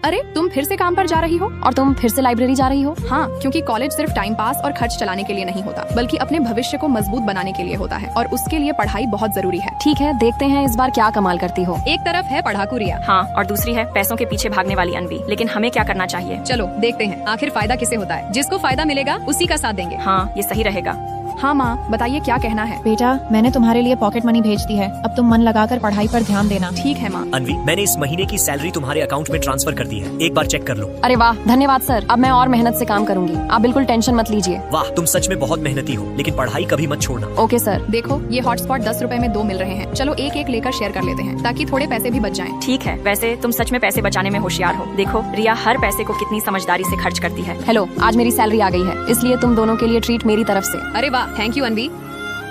अरे तुम फिर से काम पर जा रही हो? और तुम फिर से लाइब्रेरी जा रही हो? हाँ, क्योंकि कॉलेज सिर्फ टाइम पास और खर्च चलाने के लिए नहीं होता, बल्कि अपने भविष्य को मजबूत बनाने के लिए होता है, और उसके लिए पढ़ाई बहुत जरूरी है। ठीक है, देखते हैं इस बार क्या कमाल करती हो। एक तरफ है पढ़ाकू रिया, हाँ, और दूसरी है पैसों के पीछे भागने वाली अनवी। लेकिन हमें क्या करना चाहिए? चलो देखते हैं आखिर फायदा किसे होता है। जिसको फायदा मिलेगा उसी का साथ देंगे। हाँ, ये सही रहेगा। हाँ माँ, बताइए क्या कहना है। बेटा, मैंने तुम्हारे लिए पॉकेट मनी भेज दी है, अब तुम मन लगाकर पढ़ाई पर ध्यान देना। ठीक है माँ। अनवी, मैंने इस महीने की सैलरी तुम्हारे अकाउंट में ट्रांसफर कर दी है, एक बार चेक कर लो। अरे वाह, धन्यवाद सर। अब मैं और मेहनत से काम करूंगी, आप बिल्कुल टेंशन मत लीजिए। वाह, तुम सच में बहुत मेहनती हो, लेकिन पढ़ाई कभी मत छोड़ना। Okay sir. देखो ये हॉटस्पॉट 10 रुपए में 2 मिल रहे हैं, चलो एक एक लेकर शेयर कर लेते हैं ताकि थोड़े पैसे भी बच जाएं। ठीक है, वैसे तुम सच में पैसे बचाने में होशियार हो। देखो रिया हर पैसे को कितनी समझदारी से खर्च करती है। हेलो, आज मेरी सैलरी आ गई है, इसलिए तुम दोनों के लिए ट्रीट मेरी तरफ से। अरे वाह, थैंक यू अनवी।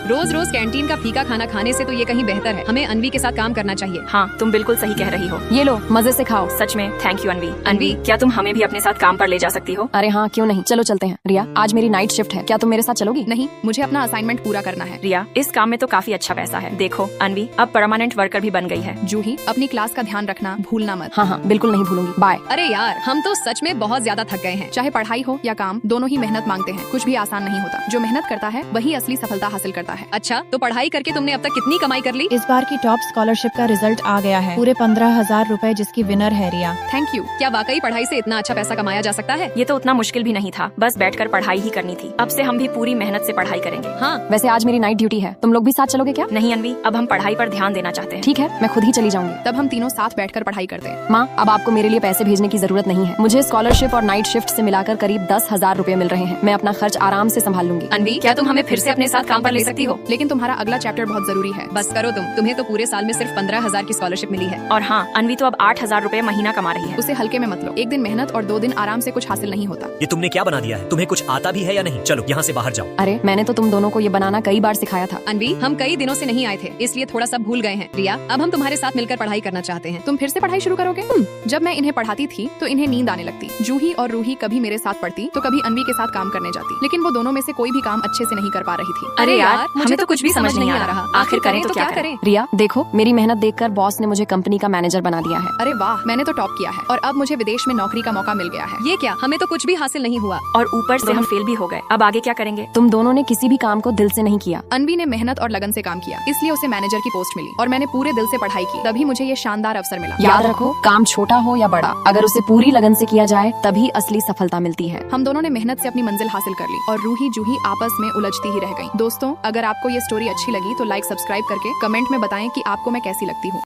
रोज रोज कैंटीन का फीका खाना खाने से तो ये कहीं बेहतर है। हमें अनवी के साथ काम करना चाहिए। हाँ, तुम बिल्कुल सही कह रही हो। ये लो, मजे से खाओ। सच में थैंक यू अनवी। अनवी, क्या तुम हमें भी अपने साथ काम पर ले जा सकती हो? अरे हाँ, क्यों नहीं, चलो चलते हैं। रिया, आज मेरी नाइट शिफ्ट है, क्या तुम मेरे साथ चलोगी? नहीं, मुझे अपना असाइनमेंट पूरा करना है। रिया, इस काम में तो काफी अच्छा पैसा है। देखो अनवी अब परमानेंट वर्कर भी बन गई है। जूही, अपनी क्लास का ध्यान रखना भूलना मत। हाँ हाँ, बिल्कुल नहीं भूलूंगी। बाय। अरे यार, हम तो सच में बहुत ज्यादा थक गए हैं। चाहे पढ़ाई हो या काम, दोनों ही मेहनत मांगते हैं। कुछ भी आसान नहीं होता। जो मेहनत करता है वही असली सफलता हासिल करता है। अच्छा, तो पढ़ाई करके तुमने अब तक कितनी कमाई कर ली? इस बार की टॉप स्कॉलरशिप का रिजल्ट आ गया है, पूरे 15,000 रूपए, जिसकी विनर है रिया। Thank you. क्या वाकई पढ़ाई से इतना अच्छा पैसा कमाया जा सकता है? ये तो उतना मुश्किल भी नहीं था, बस बैठकर पढ़ाई ही करनी थी। अब से हम भी पूरी मेहनत से पढ़ाई करेंगे। हाँ, वैसे आज मेरी नाइट ड्यूटी है, तुम लोग भी साथ चलोगे क्या? नहीं अनवी, अब हम पढ़ाई पर ध्यान देना चाहते हैं। ठीक है, मैं खुद ही चली जाऊंगी। तब हम तीनों साथ बैठकर पढ़ाई करते हैं। माँ, अब आपको मेरे लिए पैसे भेजने की जरूरत नहीं है। मुझे स्कॉलरशिप और नाइट शिफ्ट से मिलाकर करीब 10,000 रूपए मिल रहे हैं। मैं अपना खर्च आराम से संभाल लूंगी। अनवी, क्या तुम हमें फिर से अपने साथ काम पर ले सकती हो? लेकिन तुम्हारा अगला चैप्टर बहुत जरूरी है। बस करो तुम्हें तो पूरे साल में सिर्फ 15,000 की स्कॉलरशिप मिली है। और हाँ, अनवी तो अब 8,000 रूपए महीना कमा रही है। उसे हल्के में मत लो। एक दिन मेहनत और 2 दिन आराम से कुछ हासिल नहीं होता। ये तुमने क्या बना दिया है? तुम्हें कुछ आता भी है या नहीं? चलो यहाँ से बाहर जाओ। अरे, मैंने तो तुम दोनों को ये बनाना कई बार सिखाया था। अनवी, हम कई दिनों से नहीं आए थे, इसलिए थोड़ा सा भूल गए हैं। रिया, अब हम तुम्हारे साथ मिलकर पढ़ाई करना चाहते हैं। तुम फिर से पढ़ाई शुरू करोगे? जब मैं इन्हें पढ़ाती थी तो इन्हें नींद आने लगती। जूही और रूही कभी मेरे साथ पढ़ती तो कभी अनवी के साथ काम करने जाती, लेकिन वो दोनों में से कोई भी काम अच्छे से नहीं कर पा रही थी। अरे यार, हमें तो कुछ भी समझ नहीं आ रहा। आखिर करें तो क्या करें? रिया, देखो, मेरी मेहनत देखकर बॉस ने मुझे कंपनी का मैनेजर बना दिया है। अरे वाह, मैंने तो टॉप किया है और अब मुझे विदेश में नौकरी का मौका मिल गया है। ये क्या, हमें तो कुछ भी हासिल नहीं हुआ और ऊपर से हम फेल भी हो गए। अब आगे क्या करेंगे? तुम दोनों ने किसी भी काम को दिल से नहीं किया। अनवी ने मेहनत और लगन से काम किया, इसलिए उसे मैनेजर की पोस्ट मिली, और मैंने पूरे दिल से पढ़ाई की, तभी मुझे ये शानदार अवसर मिला। याद रखो, काम छोटा हो या बड़ा, अगर उसे पूरी लगन से किया जाए तभी असली सफलता मिलती है। हम दोनों ने मेहनत से अपनी मंजिल हासिल कर ली और रूही जूही आपस में उलझती ही रह गईं। दोस्तों, अगर आपको ये स्टोरी अच्छी लगी तो लाइक सब्सक्राइब करके कमेंट में बताएं कि आपको मैं कैसी लगती हूँ।